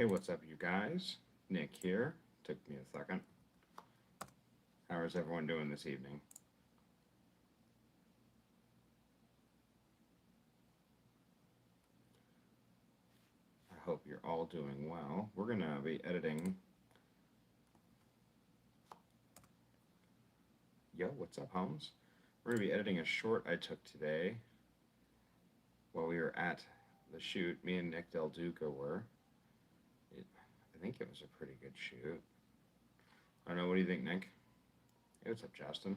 Hey, what's up, you guys? Nick here. Took me a second. How is everyone doing this evening? I hope you're all doing well. We're going to be editing. Yo, what's up, Holmes? We're going to be editing a short I took today while we were at the shoot. Me and Nick Del Duca were. I think it was a pretty good shoot. I don't know. What do you think, Nick? Hey, what's up, Justin?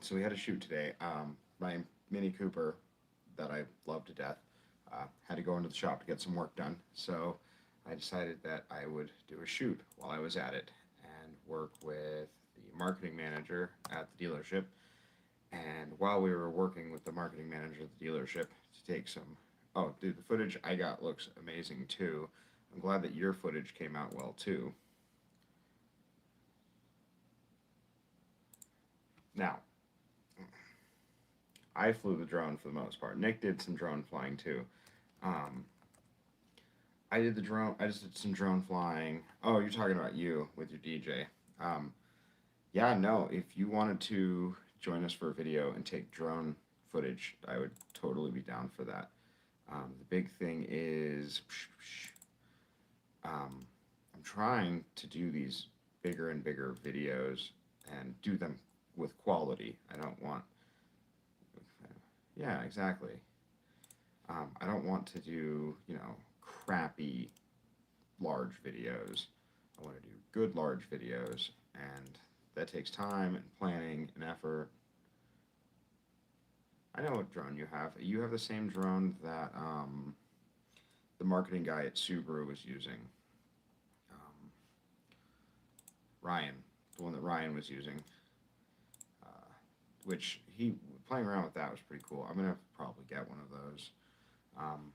So we had a shoot today. My Mini Cooper that I love to death had to go into the shop to get some work done. So I decided that I would do a shoot while I was at it and work with the marketing manager at the dealership. And while we were working with the marketing manager at the dealership to take some, oh, dude, the footage I got looks amazing too. I'm glad that your footage came out well too. Now, I flew the drone for the most part. Nick did some drone flying too. Um, I did the drone. I just did some drone flying. Oh, you're talking about you with your DJ. Um, yeah, no. If you wanted to join us for a video and take drone footage, I would totally be down for that. The big thing is, I'm trying to do these bigger and bigger videos and do them with quality. I don't want. Yeah, exactly. I don't want to do crappy large videos. I want to do good large videos, and that takes time and planning and effort. I know what drone you have. You have the same drone that the marketing guy at Subaru was using. Um, Ryan, the one that Ryan was using, uh, which he playing around with that was pretty cool. I'm gonna probably get one of those. Um,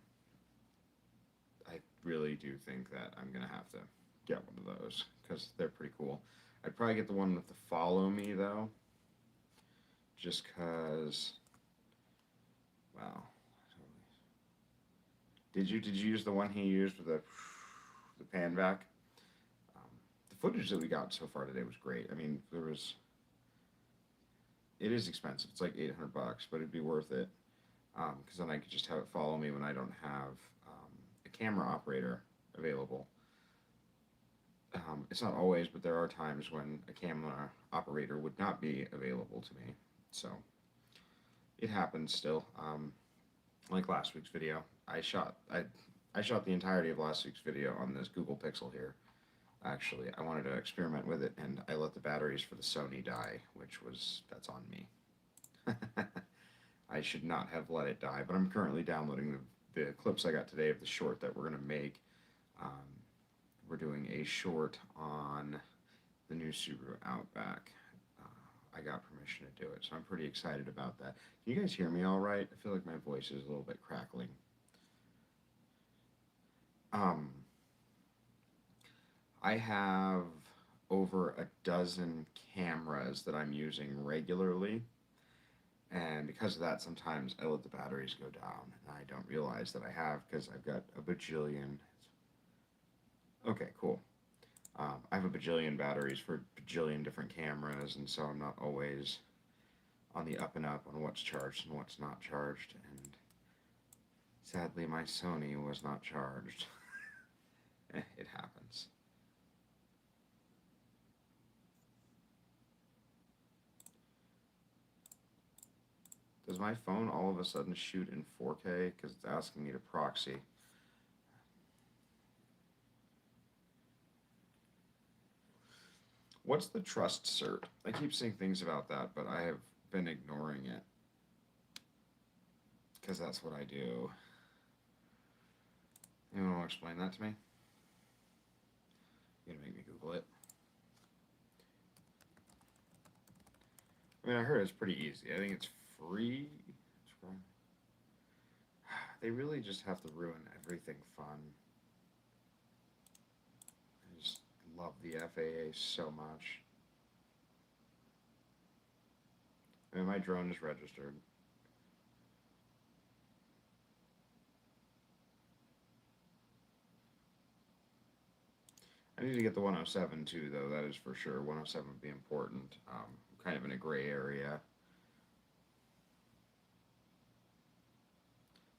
I really do think that I'm gonna have to get one of those because they're pretty cool. I'd probably get the one with the follow me though, just cause. Wow. Did you use the one he used with the pan vac? Um, the footage that we got so far today was great. I mean, there was. It is expensive. It's like $800, but it'd be worth it because then I could just have it follow me when I don't have a camera operator available. It's not always, but there are times when a camera operator would not be available to me. So it happens still. Like last week's video, I shot the entirety of last week's video on this Google Pixel here. Actually, I wanted to experiment with it, and I let the batteries for the Sony die, that's on me. I should not have let it die, but I'm currently downloading the clips I got today of the short that we're going to make. Um, we're doing a short on the new Subaru Outback. I got permission to do it, so I'm pretty excited about that. Can you guys hear me all right? I feel like my voice is a little bit crackling. Um, I have over a dozen cameras that I'm using regularly, and because of that, sometimes I let the batteries go down, and I don't realize that I have because I've got a bajillion. Okay, cool. I have a bajillion batteries for bajillion different cameras, and so I'm not always on the up and up on what's charged and what's not charged. And sadly, my Sony was not charged. It happens. Does my phone all of a sudden shoot in 4K because it's asking me to proxy? What's the trust cert? I keep seeing things about that, but I have been ignoring it because that's what I do. Anyone want to explain that to me? You're gonna make me Google it. I mean, I heard it's pretty easy. I think it's free. They really just have to ruin everything fun. I just love the FAA so much. I mean, my drone is registered. I need to get the 107 too, though. That is for sure. 107 would be important. Kind of in a gray area.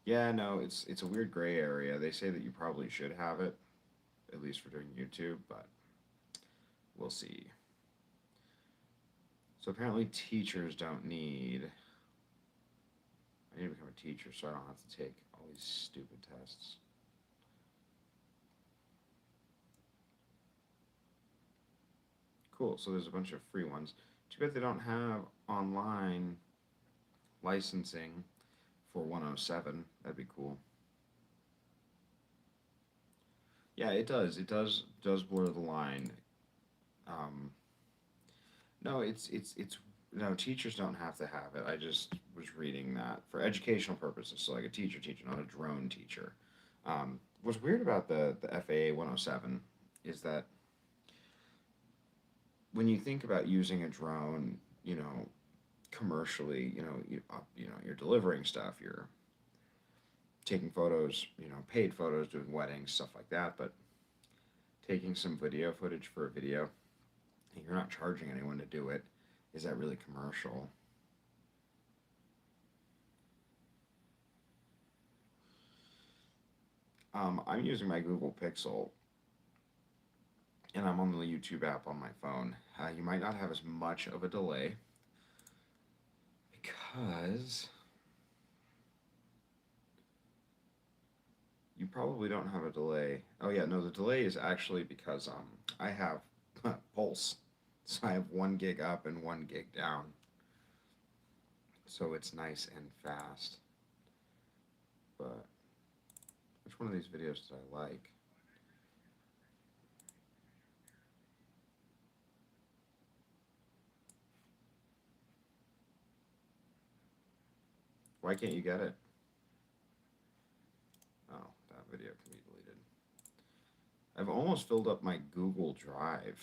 Yeah, no, it's a weird gray area. They say that you probably should have it, at least for doing YouTube, but we'll see. So apparently teachers don't need. I need to become a teacher so I don't have to take all these stupid tests. Cool. So there's a bunch of free ones. Too bad they don't have online licensing for 107. That'd be cool. Yeah, it does. It does blur the line. Um, no, it's no, teachers don't have to have it. I just was reading that for educational purposes. So like a teacher, not a drone teacher. What's weird about the FAA 107 is that when you think about using a drone, commercially, you're delivering stuff, you're taking photos, paid photos, doing weddings, stuff like that. But taking some video footage for a video, and you're not charging anyone to do it, is that really commercial? I'm using my Google Pixel, and I'm on the YouTube app on my phone. You might not have as much of a delay because you probably don't have a delay. Oh yeah, no, the delay is actually because I have Pulse, so I have 1 gig up and 1 gig down, so it's nice and fast. But which one of these videos did I like? Why can't you get it? Oh, that video can be deleted. I've almost filled up my Google Drive.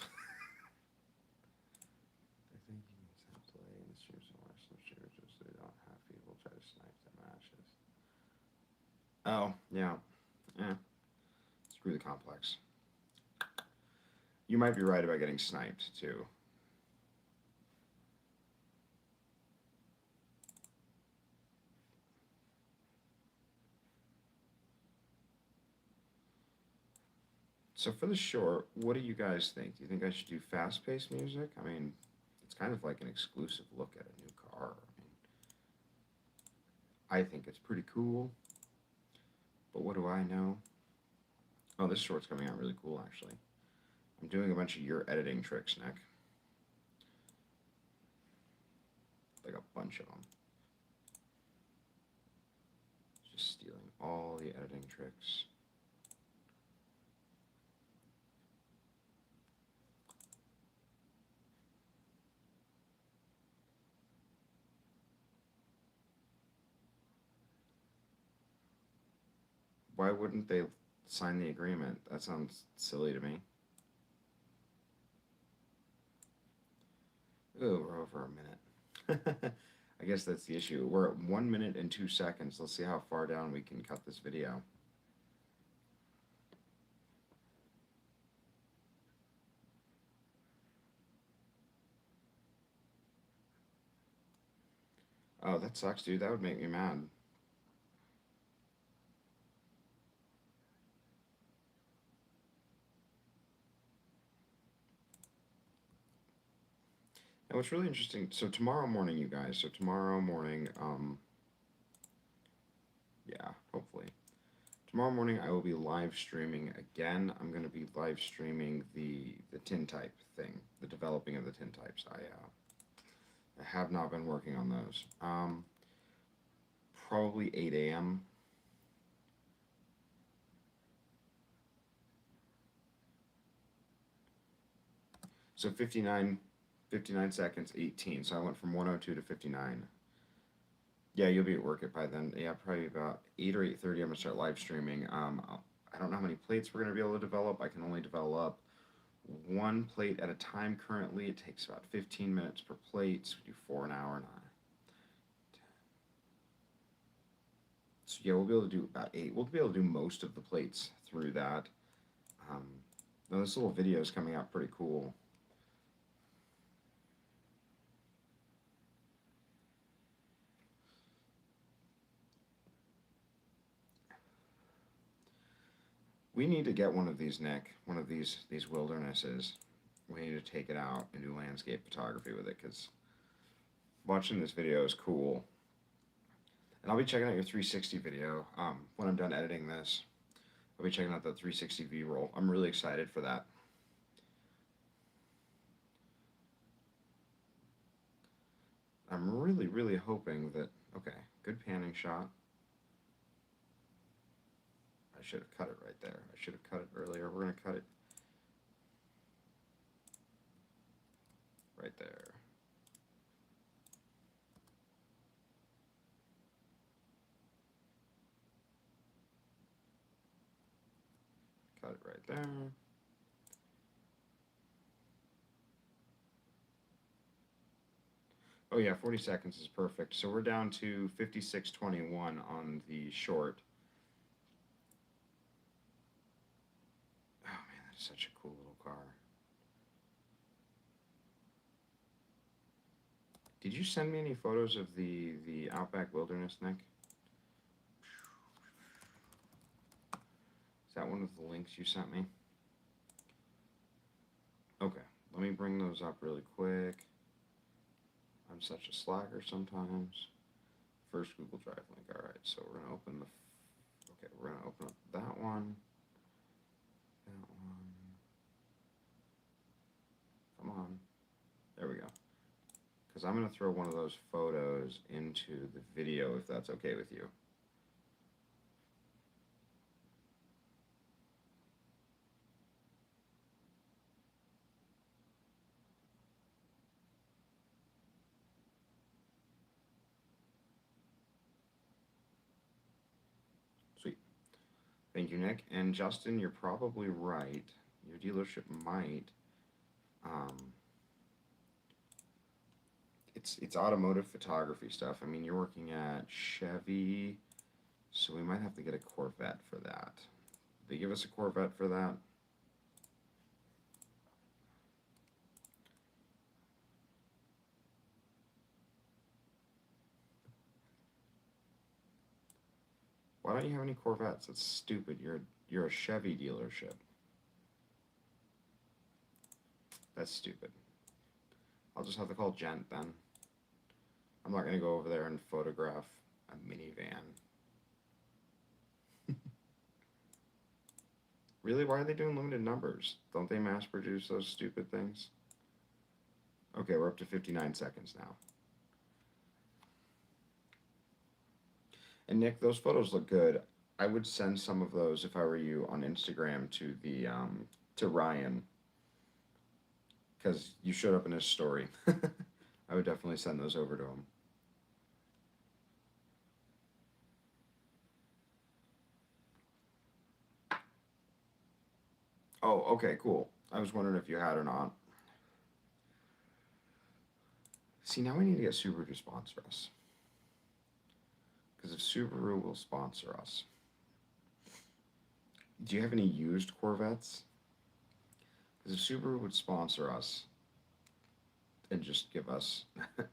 I think you can send play and stream somewhere. Some streamers just they don't have people try to snipe the matches. Oh, yeah. Yeah. Screw the complex. You might be right about getting sniped, too. So for the short, what do you guys think? Do you think I should do fast-paced music? I mean, it's kind of like an exclusive look at a new car. I think it's pretty cool, but what do I know? Oh, this short's coming out really cool, actually. I'm doing a bunch of your editing tricks, Nick. Like a bunch of them. Just stealing all the editing tricks. Why wouldn't they sign the agreement? That sounds silly to me. Ooh, we're over a minute. I guess that's the issue. We're at 1 minute and 2 seconds. Let's see how far down we can cut this video. Oh, that sucks, dude. That would make me mad. And what's really interesting, so tomorrow morning, you guys, yeah, hopefully. Tomorrow morning I will be live streaming again. I'm going to be live streaming the tintype thing, the developing of the tintypes. I have not been working on those. Probably 8 a.m. So 59 seconds, 18. So I went from 102 to 59. Yeah, you'll be at work by then. Yeah, probably about 8 or 8:30. I'm gonna start live streaming. I don't know how many plates we're gonna be able to develop. I can only develop one plate at a time currently. It takes about 15 minutes per plate. So we do 4 an hour. So yeah, we'll be able to do about 8. We'll be able to do most of the plates through that. Um, No, this little video is coming out pretty cool. We need to get one of these, Nick. One of these wildernesses. We need to take it out and do landscape photography with it, because watching this video is cool. And I'll be checking out your 360 video when I'm done editing this. I'll be checking out the 360 V-roll. I'm really excited for that. I'm really, really hoping that... Okay, good panning shot. I should have cut it right there. I should have cut it earlier. We're going to cut it right there. Cut it right there. Oh yeah, 40 seconds is perfect. So we're down to 56.21 on the short. Oh man, that's such a cool little car. Did you send me any photos of the Outback Wilderness, Nick? Is that one of the links you sent me? Okay, let me bring those up really quick. I'm such a slacker sometimes. First Google Drive link. All right, so we're gonna open the. Okay, we're gonna open up that one. That one. Come on. There we go. Because I'm gonna throw one of those photos into the video if that's okay with you. Sweet. Thank you, Nick. And Justin, you're probably right. Your dealership might. It's automotive photography stuff. I mean, you're working at Chevy, so we might have to get a Corvette for that. They give us a Corvette for that? Why don't you have any Corvettes? That's stupid. You're a Chevy dealership. That's stupid. I'll just have to call Gent then. I'm not gonna go over there and photograph a minivan. Really? Why are they doing limited numbers? Don't they mass produce those stupid things? Okay, we're up to 59 seconds now. And Nick, those photos look good. I would send some of those if I were you on Instagram to the to Ryan, because you showed up in his story. I would definitely send those over to him. Oh, okay, cool. I was wondering if you had or not. See, now we need to get Subaru to sponsor us. Because if Subaru will sponsor us. Do you have any used Corvettes? Because if Subaru would sponsor us and just give us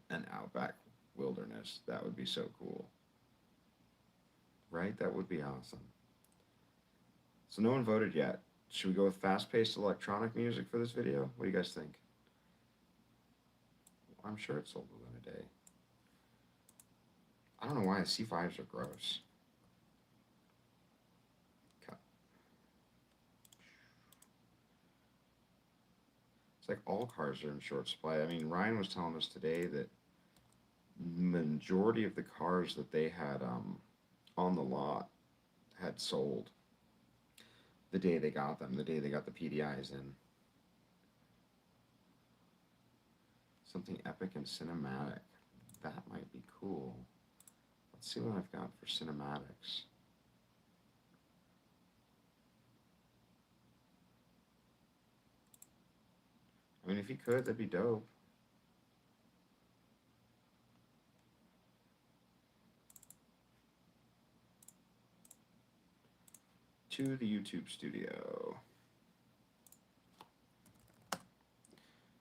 an Outback Wilderness, that would be so cool. Right? That would be awesome. So no one voted yet. Should we go with fast-paced electronic music for this video? What do you guys think? I'm sure it sold within a day. I don't know why the C5s are gross. Cut. It's like all cars are in short supply. I mean, Ryan was telling us today that majority of the cars that they had on the lot had sold the day they got them, the day they got the PDIs in. Something epic and cinematic. That might be cool. Let's see what I've got for cinematics. I mean, if you could, that'd be dope. To the YouTube studio.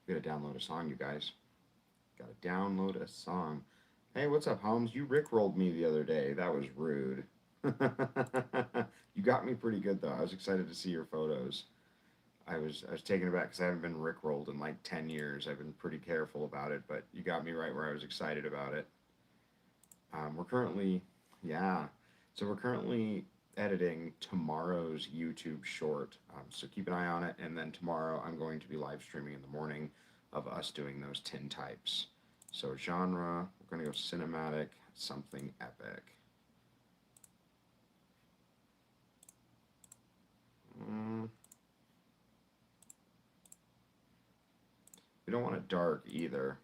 We gotta download a song, you guys. Gotta download a song. Hey, what's up, Holmes? You rickrolled me the other day. That was rude. You got me pretty good though. I was excited to see your photos. I was taken aback because I haven't been rickrolled in like 10 years. I've been pretty careful about it, but you got me right where I was excited about it. We're currently, yeah. So we're currently editing tomorrow's YouTube short. So keep an eye on it. And then tomorrow I'm going to be live streaming in the morning of us doing those tintypes. So genre, we're going to go cinematic, something epic. Mm, we don't want it dark either.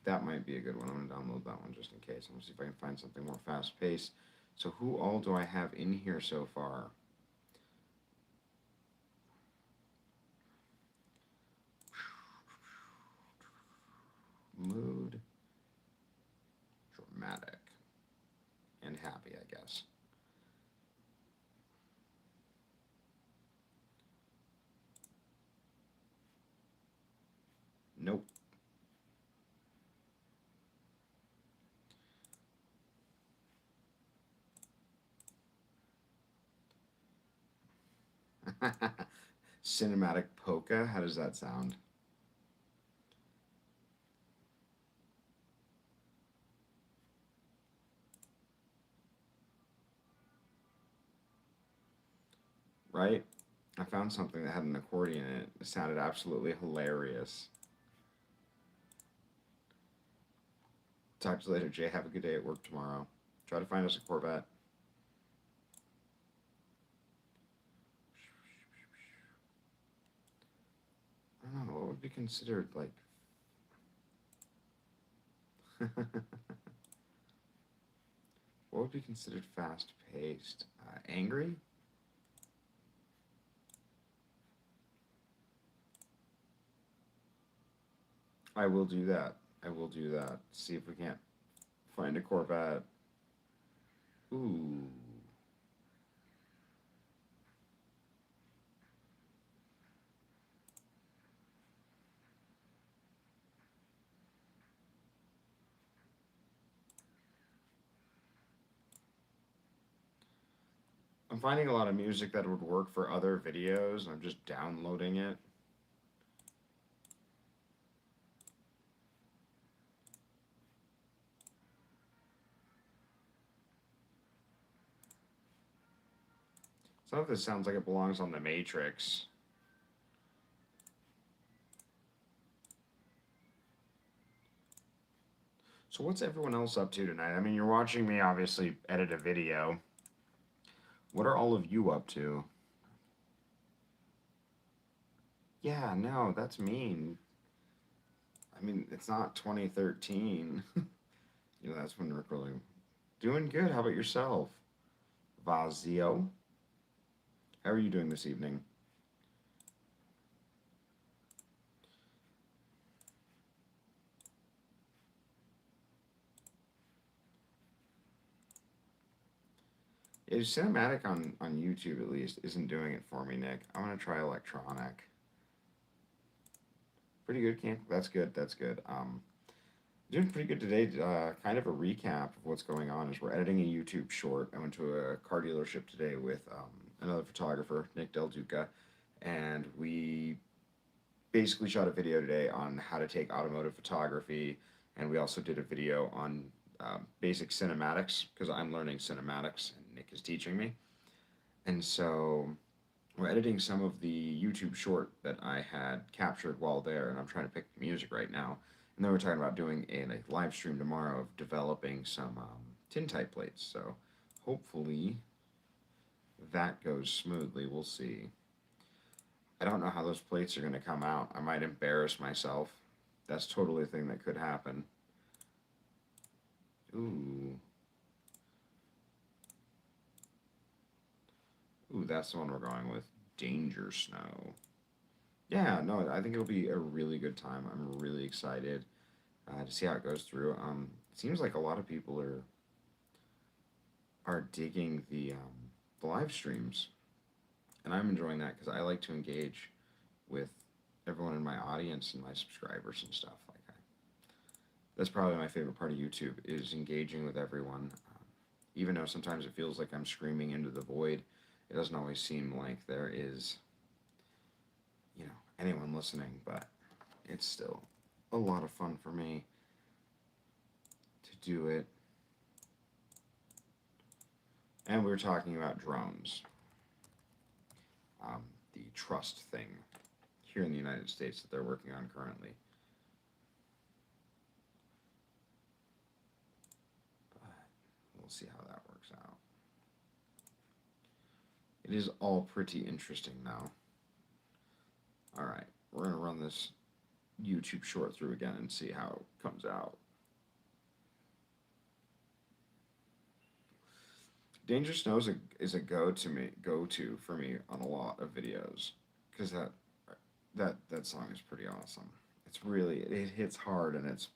That might be a good one. I'm going to download that one just in case. I'm going to see if I can find something more fast paced. So who all do I have in here so far? Mood, dramatic, and happy, I guess. Nope. Cinematic polka? How does that sound? Right? I found something that had an accordion in it. It sounded absolutely hilarious. Talk to you later, Jay. Have a good day at work tomorrow. Try to find us a Corvette. I don't know. What would be considered like. What would be considered fast paced? Angry? I will do that. I will do that. See if we can't find a Corvette. Ooh. I'm finding a lot of music that would work for other videos. I'm just downloading it. Some of this sounds like it belongs on The Matrix. So what's everyone else up to tonight? I mean, you're watching me obviously edit a video. What are all of you up to? Yeah, no, that's mean. I mean, it's not 2013. That's when Rick really doing good. How about yourself? Vazio? How are you doing this evening? Is cinematic on YouTube at least isn't doing it for me, Nick. I'm gonna try electronic. Pretty good, Camp. That's good. That's good. Doing pretty good today. Kind of a recap of what's going on is we're editing a YouTube short. I went to a car dealership today with another photographer, Nick Del Duca, and we basically shot a video today on how to take automotive photography, and we also did a video on basic cinematics because I'm learning cinematics and Nick is teaching me. And so we're editing some of the YouTube short that I had captured while there, and I'm trying to pick the music right now. And then we're talking about doing a live stream tomorrow of developing some tintype plates. So hopefully that goes smoothly. We'll see. I don't know how those plates are going to come out. I might embarrass myself. That's totally a thing that could happen. Ooh. Ooh, that's the one we're going with. Danger Snow. Yeah, no, I think it'll be a really good time. I'm really excited to see how it goes through. It seems like a lot of people are digging the live streams. And I'm enjoying that because I like to engage with everyone in my audience and my subscribers and stuff. That's probably my favorite part of YouTube is engaging with everyone. Even though sometimes it feels like I'm screaming into the void, it doesn't always seem like there is, anyone listening, but it's still a lot of fun for me to do it. And we were talking about drones, the trust thing here in the United States that they're working on currently. But we'll see how that works out. It is all pretty interesting now. All right, we're going to run this YouTube short through again and see how it comes out. Danger Snow is a go to for me on a lot of videos because that song is pretty awesome. It's really it hits hard and it's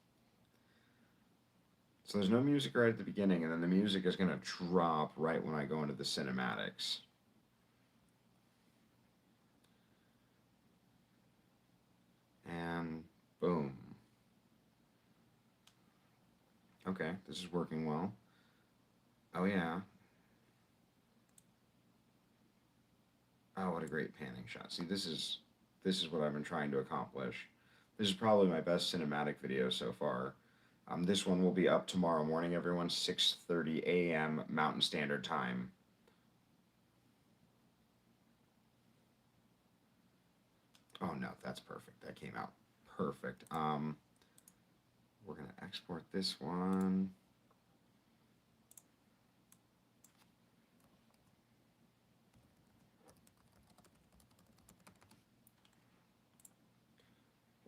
so there's no music right at the beginning and then the music is gonna drop right when I go into the cinematics. And boom. Okay, this is working well. Oh yeah. Oh, what a great panning shot. See, this is what I've been trying to accomplish. This is probably my best cinematic video so far. This one will be up tomorrow morning, everyone, 6:30 a.m. Mountain Standard Time. Oh no, that's perfect. That came out perfect. We're gonna export this one.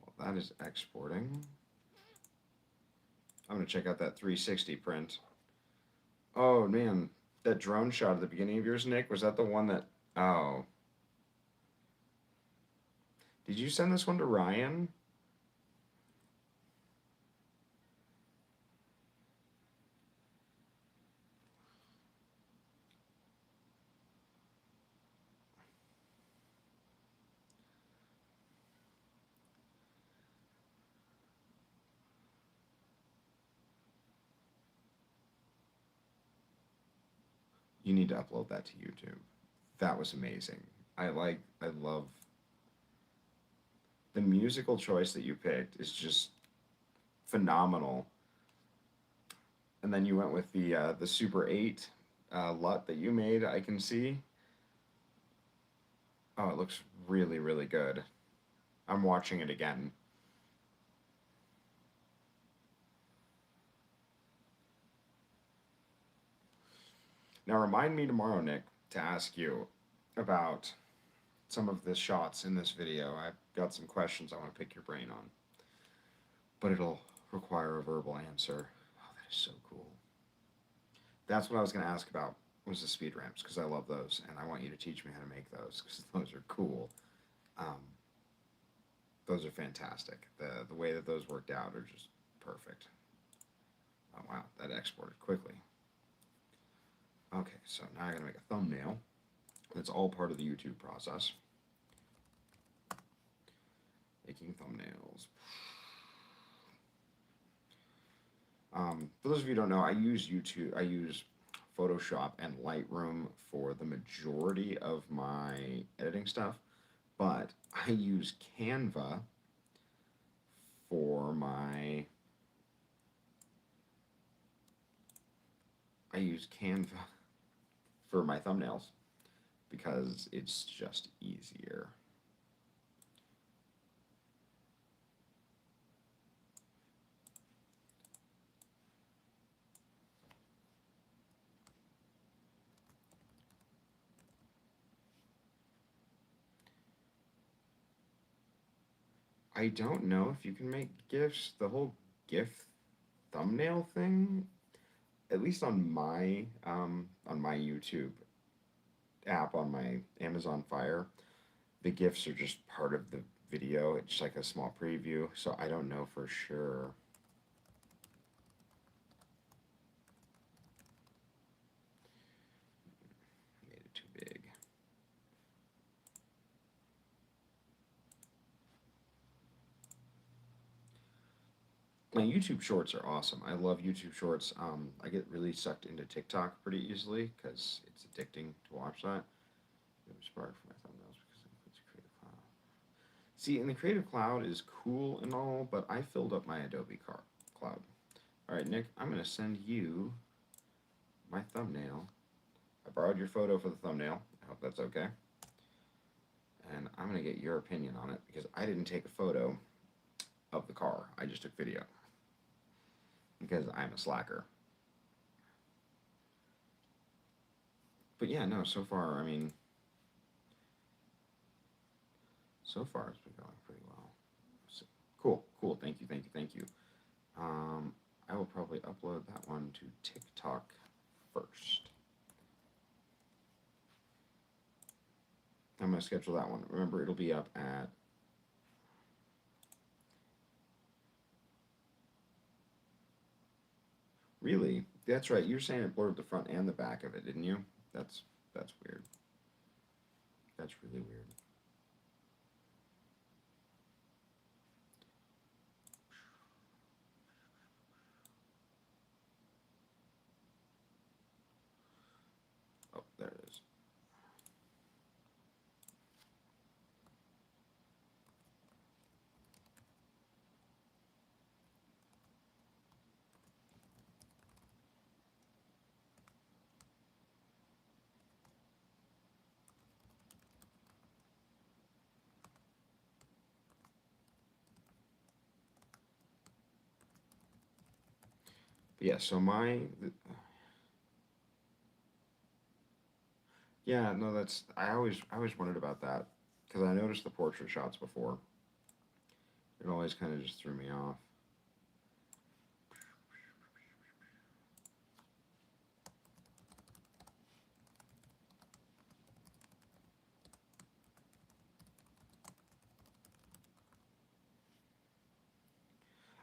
Well, that is exporting. I'm gonna check out that 360 print. Oh man, that drone shot at the beginning of yours, Nick, was that the one that? Oh, did you send this one to Ryan? You need to upload that to YouTube. That was amazing. I love the musical choice that you picked is just phenomenal. And then you went with the Super 8 LUT that you made. I can see. Oh, it looks really really good. I'm watching it again. Now remind me tomorrow, Nick, to ask you about some of the shots in this video. I've got some questions I want to pick your brain on, but it'll require a verbal answer. Oh, that is so cool. That's what I was going to ask about was the speed ramps because I love those and I want you to teach me how to make those because those are cool. Um, those are fantastic. The way that those worked out are just perfect. Oh wow, that exported quickly. Okay, so now I gotta make a thumbnail. That's all part of the YouTube process. Making thumbnails. For those of you who don't know, I use Photoshop and Lightroom for the majority of my editing stuff, but I use Canva for my thumbnails because it's just easier. I don't know if you can make GIFs. The whole GIF thumbnail thing, at least on my YouTube app on my Amazon Fire, the GIFs are just part of the video. It's like a small preview, so I don't know for sure. Made it too big. Now, YouTube Shorts are awesome. I love YouTube Shorts. I get really sucked into TikTok pretty easily because it's addicting to watch that. Spark for my thumbnails because it includes Creative Cloud. See, and the Creative Cloud is cool and all, but I filled up my Adobe Cloud. All right, Nick, I'm going to send you my thumbnail. I borrowed your photo for the thumbnail. I hope that's okay. And I'm going to get your opinion on it because I didn't take a photo of the car. I just took video because I'm a slacker. But yeah, no, so far, I mean, so far it's been going pretty well. So, cool, cool. Thank you, thank you, thank you. Um, I will probably upload that one to TikTok first. I'm going to schedule that one. Remember, it'll be up at really. That's right. You're saying it blurred the front and the back of it, didn't you? That's weird. That's really weird. Oh, there it is. But yeah. So yeah. No, that's I always wondered about that because I noticed the portrait shots before. It always kind of just threw me off.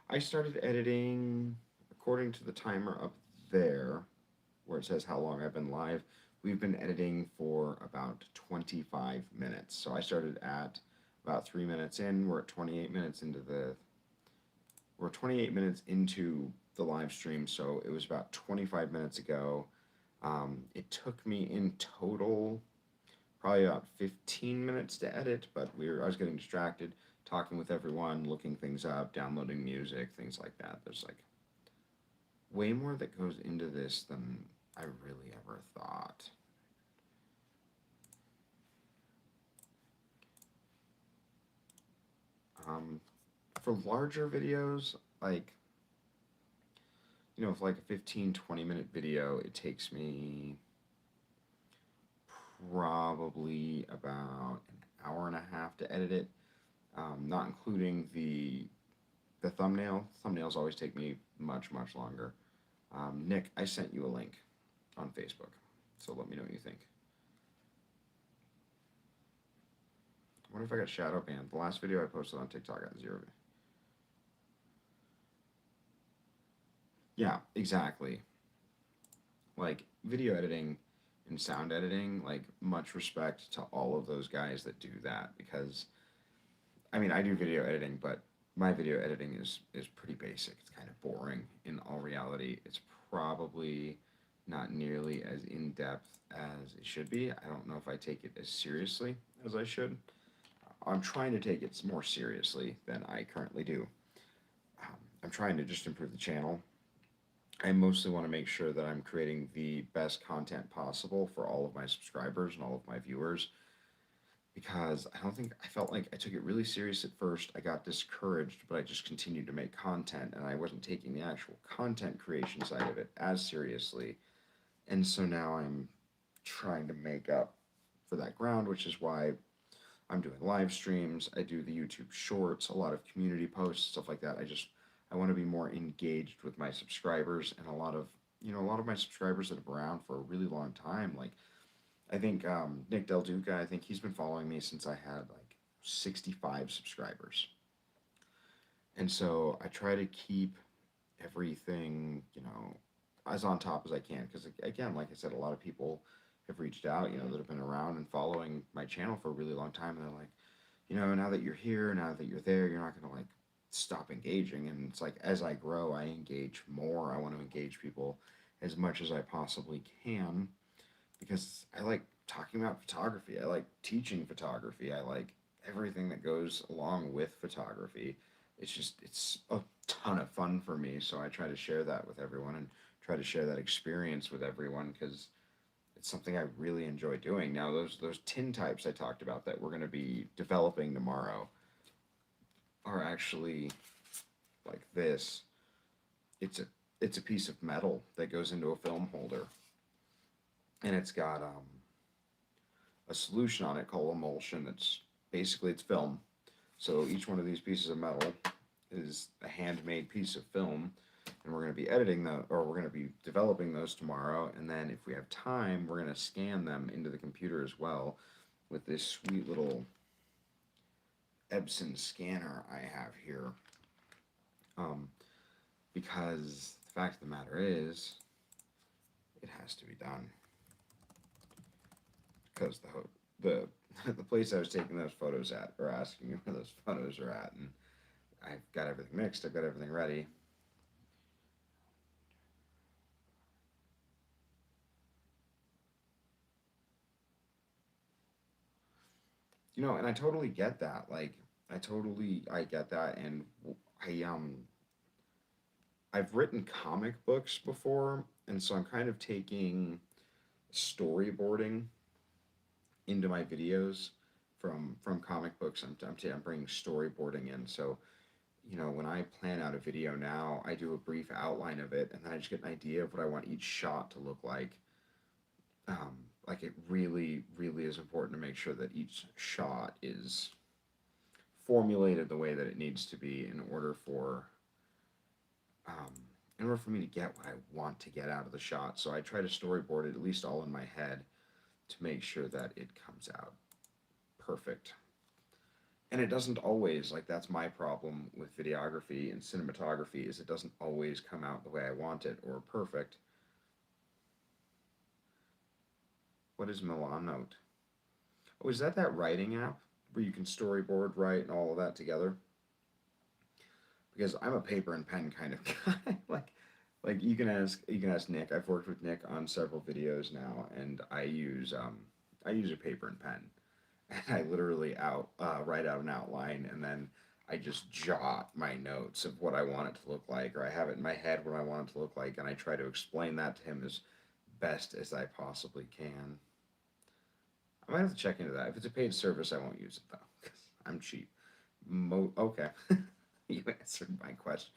I started editing according to the timer up there, where it says how long I've been live. We've been editing for about 25 minutes. So I started at about 3 minutes in. We're 28 minutes into the live stream, so it was about 25 minutes ago. It took me in total probably about 15 minutes to edit, but I was getting distracted, talking with everyone, looking things up, downloading music, things like that. There's like way more that goes into this than I really ever thought. Um, for larger videos, like, for like a 15, 20-minute video, it takes me probably about an hour and a half to edit it, not including the thumbnail. Thumbnails always take me much, much longer. Nick, I sent you a link on Facebook, so let me know what you think. I wonder if I got shadow banned. The last video I posted on TikTok got 0. Yeah, exactly. Like video editing and sound editing, like much respect to all of those guys that do that because I mean I do video editing, but my video editing is pretty basic. It's kind of boring in all reality. It's probably not nearly as in depth as it should be. I don't know if I take it as seriously as I should. I'm trying to take it more seriously than I currently do. I'm trying to just improve the channel. I mostly want to make sure that I'm creating the best content possible for all of my subscribers and all of my viewers because I felt like I took it really serious at first. I got discouraged, but I just continued to make content and I wasn't taking the actual content creation side of it as seriously. And so now I'm trying to make up for that ground, which is why I'm doing live streams. I do the YouTube shorts, a lot of community posts, stuff like that. I want to be more engaged with my subscribers and a lot of my subscribers that have been around for a really long time. Like I think Nick Del Duca, I think he's been following me since I had like 65 subscribers. And so I try to keep everything, as on top as I can. Because again, like I said, a lot of people have reached out, that have been around and following my channel for a really long time. And they're like, now that you're here, now that you're there, you're not going to like stop engaging. And it's like, as I grow, I engage more. I want to engage people as much as I possibly can because I like talking about photography. I like teaching photography. I like everything that goes along with photography. It's a ton of fun for me. So I try to share that with everyone and try to share that experience with everyone because it's something I really enjoy doing. Now those tin types I talked about that we're going to be developing tomorrow are actually like this. It's a piece of metal that goes into a film holder, and it's got a solution on it called emulsion. That's basically it's film. So each one of these pieces of metal is a handmade piece of film, and we're going to be editing the or we're going to be developing those tomorrow. And then if we have time, we're going to scan them into the computer as well with this sweet little Epson scanner I have here. Um, because the fact of the matter is, it has to be done. Because the the place I was taking those photos at, or asking where those photos are at, and I've got everything mixed. I've got everything ready. And I totally get that. Like, I get that, and I I've written comic books before, and so I'm kind of taking storyboarding into my videos from comic books. I'm bringing storyboarding in. So when I plan out a video now, I do a brief outline of it, and then I just get an idea of what I want each shot to look like. Like it really, really is important to make sure that each shot is formulated the way that it needs to be um, in order for me to get what I want to get out of the shot. So I try to storyboard it at least all in my head to make sure that it comes out perfect. And it doesn't always, like that's my problem with videography and cinematography, is it doesn't always come out the way I want it or perfect. What is Milanote? Oh, is that writing app where you can storyboard, write, and all of that together? Because I'm a paper and pen kind of guy. like you can ask Nick. I've worked with Nick on several videos now, and I use a paper and pen. And I literally write out an outline, and then I just jot my notes of what I want it to look like, or I have it in my head what I want it to look like, and I try to explain that to him as best as I possibly can. I might have to check into that. If it's a paid service, I won't use it though, because I'm cheap. Okay, you answered my question.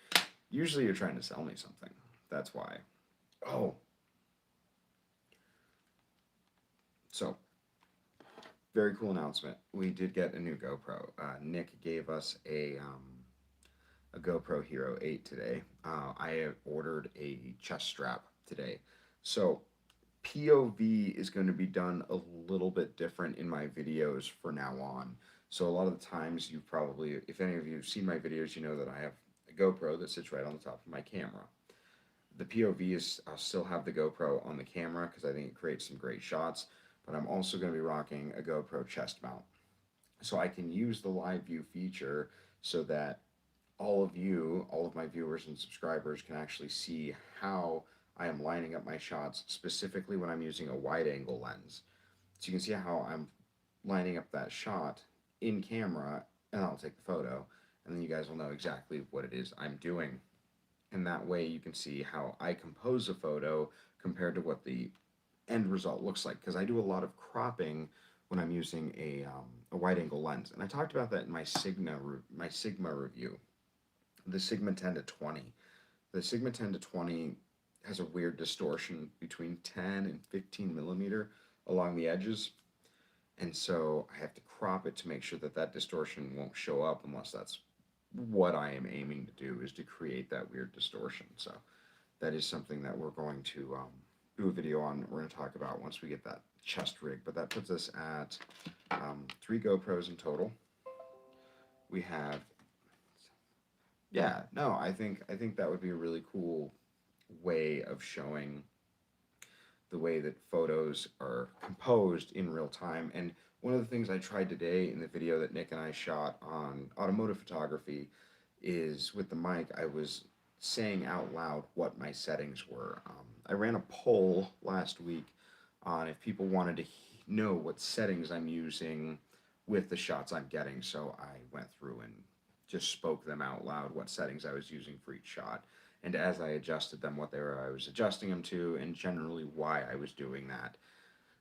Usually, you're trying to sell me something. That's why. Oh, so very cool announcement. We did get a new GoPro. Nick gave us a GoPro Hero 8 today. I have ordered a chest strap today. So POV is going to be done a little bit different in my videos for now on. So a lot of the times you've probably, if any of you have seen my videos, you know that I have a GoPro that sits right on the top of my camera. The POV is, I'll still have the GoPro on the camera because I think it creates some great shots, but I'm also going to be rocking a GoPro chest mount. So I can use the live view feature so that all of my viewers and subscribers can actually see how I am lining up my shots, specifically when I'm using a wide angle lens. So you can see how I'm lining up that shot in camera, and I'll take the photo, and then you guys will know exactly what it is I'm doing. And that way you can see how I compose a photo compared to what the end result looks like. Because I do a lot of cropping when I'm using a wide angle lens, and I talked about that in my Sigma review, the Sigma 10 to 20. The Sigma 10 to 20 has a weird distortion between 10 and 15 millimeter along the edges, and so I have to crop it to make sure that distortion won't show up unless that's what I am aiming to do, is to create that weird distortion. So that is something that we're going to do a video on. We're going to talk about once we get that chest rig. But that puts us at 3 GoPros in total. We have, yeah, no, I think that would be a really cool way of showing the way that photos are composed in real time. And one of the things I tried today in the video that Nick and I shot on automotive photography is with the mic, I was saying out loud what my settings were. I ran a poll last week on if people wanted to know what settings I'm using with the shots I'm getting. So I went through and just spoke them out loud what settings I was using for each shot. And as I adjusted them, what they were I was adjusting them to, and generally why I was doing that.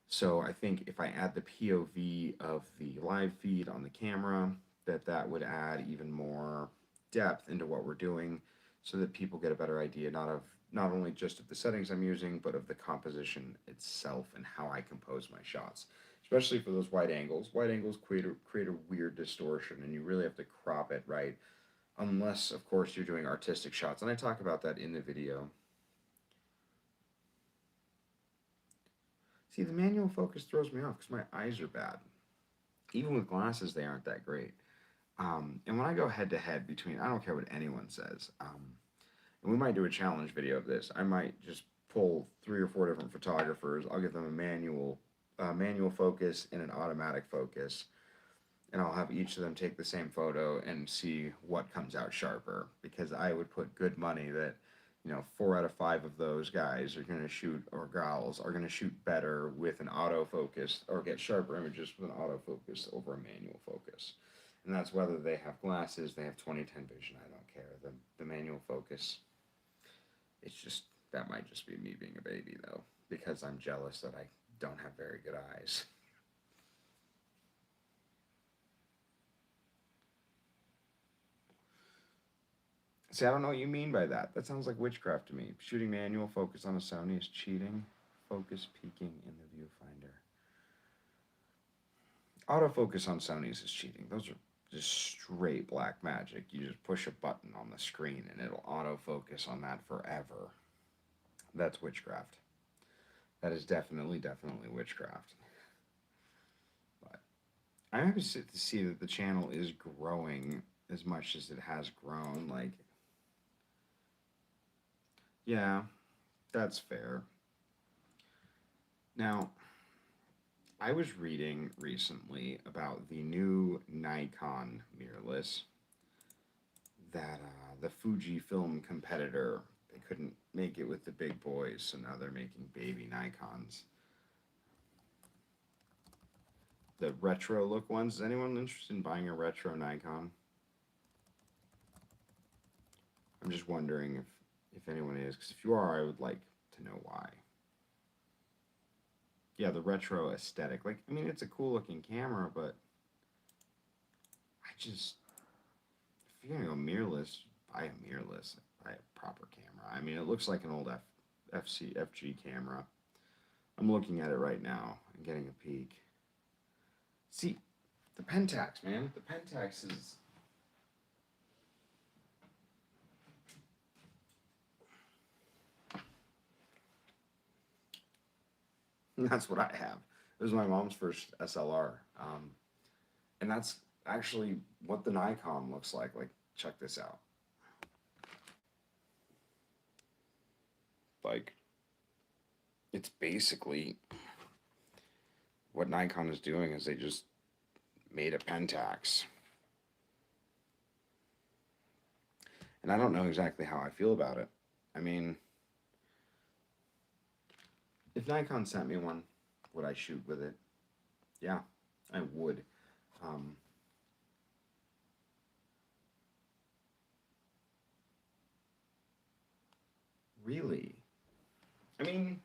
So I think if I add the POV of the live feed on the camera, that would add even more depth into what we're doing, so that people get a better idea not only just of the settings I'm using, but of the composition itself and how I compose my shots. Especially for those wide angles. Wide angles create a weird distortion, and you really have to crop it right. Unless, of course, you're doing artistic shots, and I talk about that in the video. See, the manual focus throws me off because my eyes are bad. Even with glasses, they aren't that great. And when I go head to head between, I don't care what anyone says, and we might do a challenge video of this. I might just pull 3 or 4 different photographers. I'll give them a manual focus and an automatic focus, and I'll have each of them take the same photo and see what comes out sharper. Because I would put good money that 4 out of 5 of those guys are going to shoot, or gals are going to shoot better with an autofocus or get sharper images with an autofocus over a manual focus. And that's whether they have glasses, they have 20/10 vision. I don't care. The manual focus, it's just, that might just be me being a baby though, because I'm jealous that I don't have very good eyes. See, I don't know what you mean by that. That sounds like witchcraft to me. Shooting manual focus on a Sony is cheating. Focus peaking in the viewfinder. Autofocus on Sony's is cheating. Those are just straight black magic. You just push a button on the screen and it'll autofocus on that forever. That's witchcraft. That is definitely witchcraft. But I'm happy to see that the channel is growing as much as it has grown. Like, yeah, that's fair. Now, I was reading recently about the new Nikon mirrorless that the Fujifilm competitor, they couldn't make it with the big boys, so now they're making baby Nikons. The retro look ones. Is anyone interested in buying a retro Nikon? I'm just wondering if anyone is, because if you are, I would like to know why. Yeah, the retro aesthetic. Like, I mean, it's a cool looking camera, but I just, if you're gonna go mirrorless, buy a mirrorless. Buy a proper camera. I mean, it looks like an old FG camera. I'm looking at it right now and getting a peek. See, the Pentax, man. The Pentax is. That's what I have. It was my mom's first SLR. And that's actually what the Nikon looks like. Like, check this out. Like, it's basically what Nikon is doing is they just made a Pentax. And I don't know exactly how I feel about it. I mean, if Nikon sent me one, would I shoot with it? Yeah, I would. Um, really? I mean,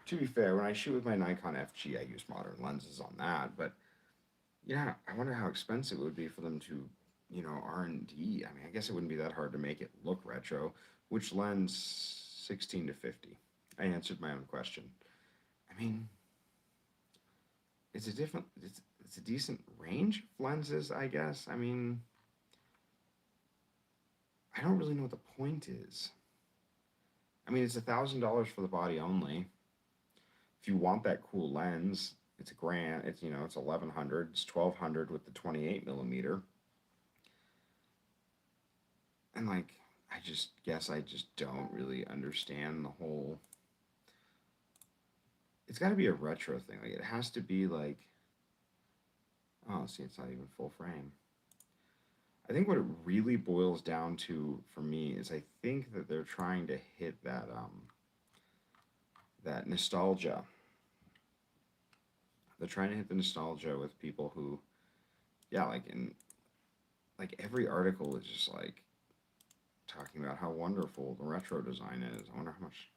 to be fair, when I shoot with my Nikon FG, I use modern lenses on that. But yeah, I wonder how expensive it would be for them to, R&D. I mean, I guess it wouldn't be that hard to make it look retro. Which lens? 16 to 50. I answered my own question. I mean, it's a decent range of lenses, I guess. I mean, I don't really know what the point is. I mean, it's $1,000 for the body only. If you want that cool lens, it's $1,000. It's 1,100. It's 1,200 with the 28 millimeter. And like, I just guess I just don't really understand the whole. It's got to be a retro thing. Like, it has to be like, Oh, see, it's not even full frame. I think what it really boils down to for me is I think that they're trying to hit that nostalgia. They're trying to hit the nostalgia with people who, yeah, like every article is just like talking about how wonderful the retro design is. I wonder how much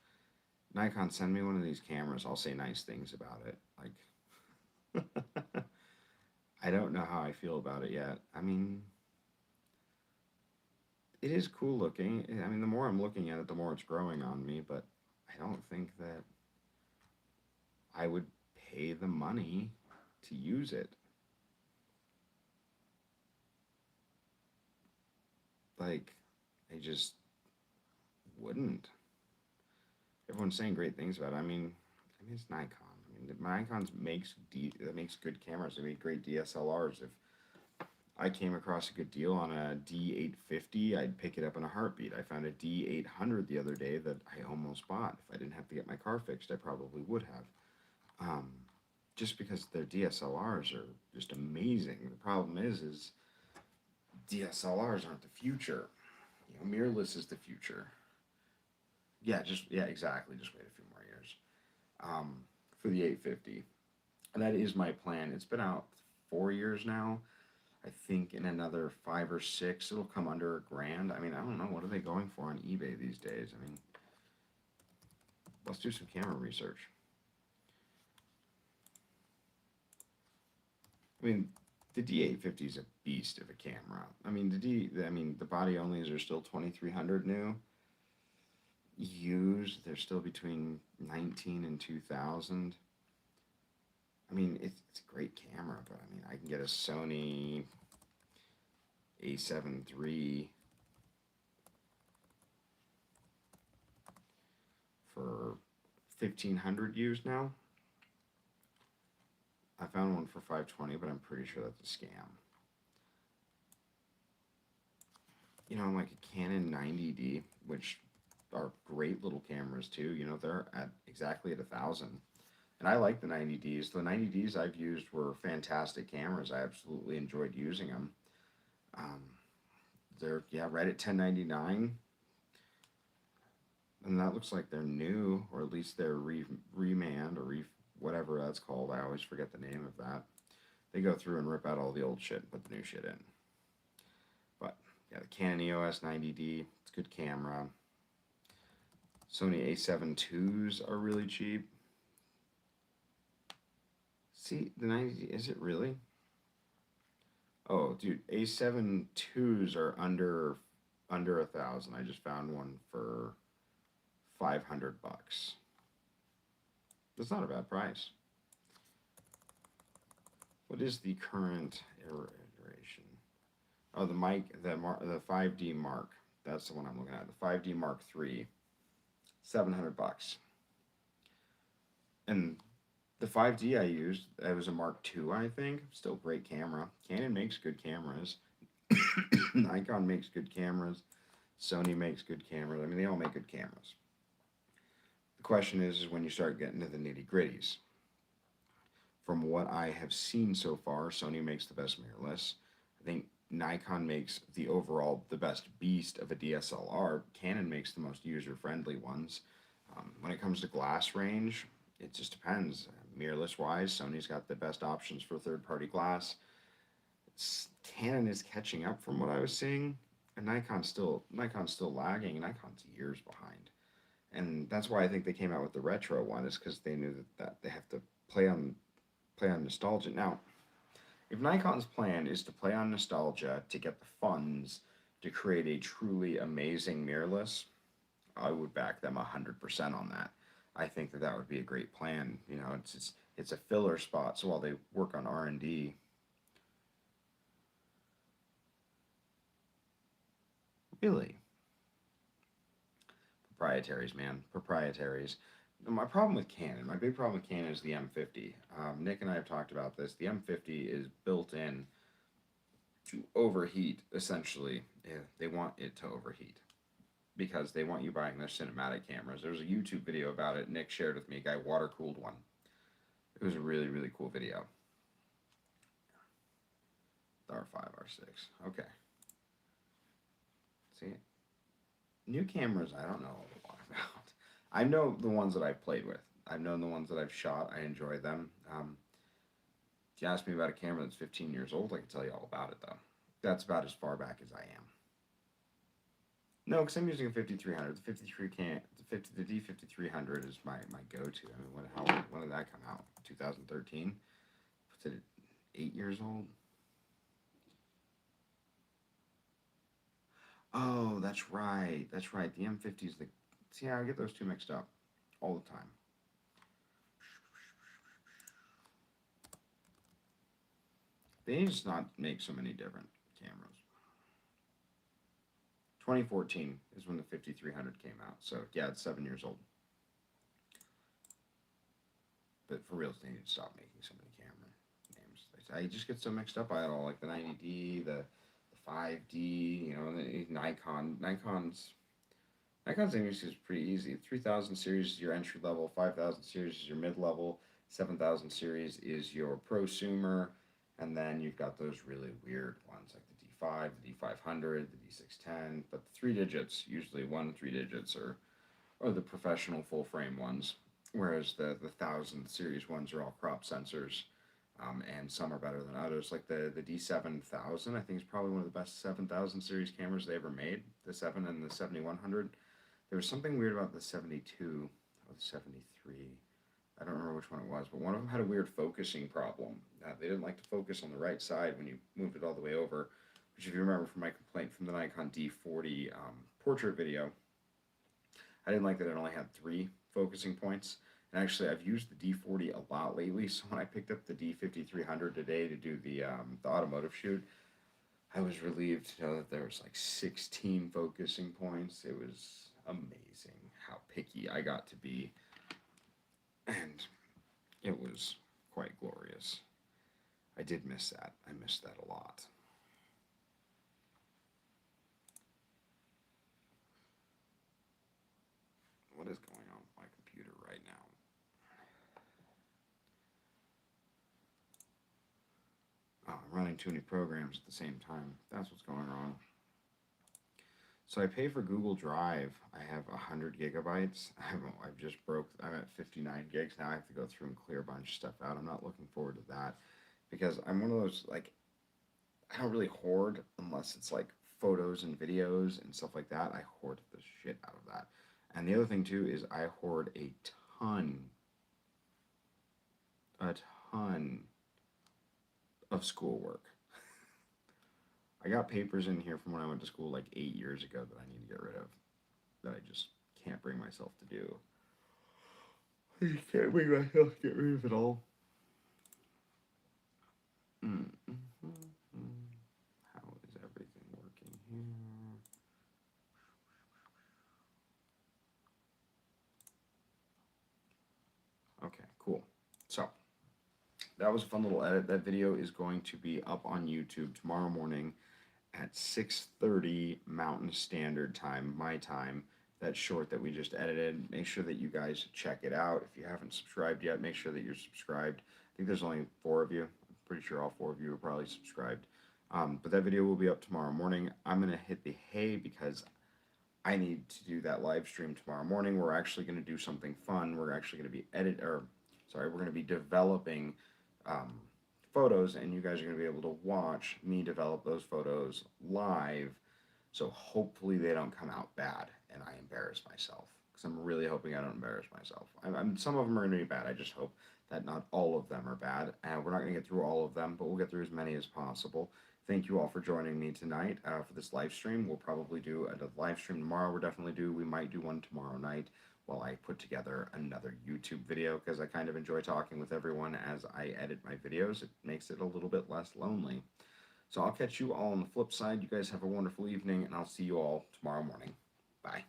Nikon, send me one of these cameras. I'll say nice things about it. Like, I don't know how I feel about it yet. I mean, it is cool looking. I mean, the more I'm looking at it, the more it's growing on me. But I don't think that I would pay the money to use it. Like, I just wouldn't. Everyone's saying great things about it. I mean, it's Nikon. I mean, Nikon's makes good cameras. They make great DSLRs. If I came across a good deal on a D850, I'd pick it up in a heartbeat. I found a D800 the other day that I almost bought. If I didn't have to get my car fixed, I probably would have. Just because their DSLRs are just amazing. The problem is DSLRs aren't the future. Mirrorless is the future. Yeah, exactly. Just wait a few more years for the 850, and that is my plan. It's been out 4 years now. I think in another 5 or 6, it'll come under $1,000. I mean, I don't know, what are they going for on eBay these days. I mean, let's do some camera research. I mean, the D850 is a beast of a camera. The body onlys are still 2300 new. Used, they're still between 19 and 2000. I mean, it's a great camera, but I mean, I can get a Sony A7 III for 1,500 used now. I found one for 520, but I'm pretty sure that's a scam. Like a Canon 90D, which are great little cameras too. They're at exactly at 1,000. And I like the 90Ds. The 90Ds I've used were fantastic cameras. I absolutely enjoyed using them. Um, they're right at 1099, and that looks like they're new, or at least they're remand or whatever that's called. I always forget the name of that. They go through and rip out all the old shit and put the new shit in. But yeah, the Canon EOS 90D, it's a good camera. Sony A7 IIs are really cheap. See, the 90D, is it really? Oh, dude, A7 IIs are under 1,000. I just found one for $500. That's not a bad price. What is the current iteration? Oh, the 5D Mark. That's the one I'm looking at. The 5D Mark III, $700. And the 5D I used, it was a Mark II, I think. Still great camera. Canon makes good cameras. Nikon makes good cameras. Sony makes good cameras. I mean, they all make good cameras. The question is when you start getting to the nitty gritties. From what I have seen so far, Sony makes the best mirrorless. I think Nikon makes the best beast of a DSLR. Canon makes the most user-friendly ones. When it comes to glass range, it just depends. Mirrorless wise, Sony's got the best options for third-party glass. Canon is catching up from what I was seeing, and Nikon's still lagging. Nikon's years behind, and that's why I think they came out with the retro one, is because they knew that they have to play on nostalgia. Now, if Nikon's plan is to play on nostalgia to get the funds to create a truly amazing mirrorless, I would back them 100% on that. I think that would be a great plan. It's a filler spot. So while they work on R&D, really, proprietaries, man, proprietaries. My problem with Canon, my big problem with Canon is the M50. Nick and I have talked about this. The M50 is built in to overheat, essentially. Yeah, they want it to overheat because they want you buying their cinematic cameras. There's a YouTube video about it. Nick shared with me, a guy water cooled one. It was a really, really cool video. R5, R6. Okay. See, new cameras I don't know a lot about. I know the ones that I've played with. I've known the ones that I've shot. I enjoy them. If you ask me about a camera that's 15 years old, I can tell you all about it though. That's about as far back as I am. No, because I'm using a 5300. The 53 can't. The D5300 is my go-to. I mean, when did that come out? 2013. What's it? 8 years old. Oh, that's right. That's right. The M50 is the. See, I get those two mixed up all the time. They need to not make so many different cameras. 2014 is when the 5300 came out. So yeah, it's 7 years old. But for real, they need to stop making so many camera names. I just get so mixed up by it all, like the 90D, the 5D, you know, the Nikon. Nikon's English is pretty easy. 3000 series is your entry level, 5000 series is your mid level, 7000 series is your prosumer, and then you've got those really weird ones like the D5, the D500, the D610, but the 3 digits, usually 3 digits, or the professional full frame ones, whereas the 1000 series ones are all crop sensors. And some are better than others. Like the D7000, I think is probably one of the best 7000 series cameras they ever made. The 7 and the 7100. There was something weird about the 72 or the 73. I don't remember which one it was, but one of them had a weird focusing problem. They didn't like to focus on the right side when you moved it all the way over, which if you remember from my complaint from the Nikon D40 portrait video, I didn't like that it only had 3 focusing points. And actually, I've used the D40 a lot lately, so when I picked up the D5300 today to do the automotive shoot, I was relieved to know that there was like 16 focusing points. It was amazing how picky I got to be, and it was quite glorious. I did miss that. I missed that a lot. What is going on with my computer right now? Oh, I'm running too many programs at the same time. That's what's going on. So I pay for Google Drive. I have 100 gigabytes. I've just broke. I'm at 59 gigs now. I have to go through and clear a bunch of stuff out. I'm not looking forward to that because I'm one of those like I don't really hoard unless it's like photos and videos and stuff like that. I hoard the shit out of that. And the other thing too is I hoard ton, a ton of schoolwork. I got papers in here from when I went to school like 8 years ago that I need to get rid of, that I just can't bring myself to do. I just can't bring myself to get rid of it all. How is everything working here? Okay, cool. So, that was a fun little edit. That video is going to be up on YouTube tomorrow morning at 6:30 Mountain Standard Time, my time. That short that we just edited. Make sure that you guys check it out. If you haven't subscribed yet, make sure that you're subscribed. I think there's only 4 of you. I'm pretty sure all 4 of you are probably subscribed. But that video will be up tomorrow morning. I'm going to hit the hay because I need to do that live stream tomorrow morning. We're actually going to do something fun. We're actually going to be we're going to be developing photos, and you guys are going to be able to watch me develop those photos live. So hopefully they don't come out bad and I embarrass myself, because I'm really hoping I don't embarrass myself. Some of them are going to be bad. I just hope that not all of them are bad. We're not going to get through all of them, but we'll get through as many as possible. Thank you all for joining me tonight for this live stream. We'll probably do a live stream tomorrow. We might do one tomorrow night while I put together another YouTube video, because I kind of enjoy talking with everyone as I edit my videos. It makes it a little bit less lonely. So I'll catch you all on the flip side. You guys have a wonderful evening, and I'll see you all tomorrow morning. Bye.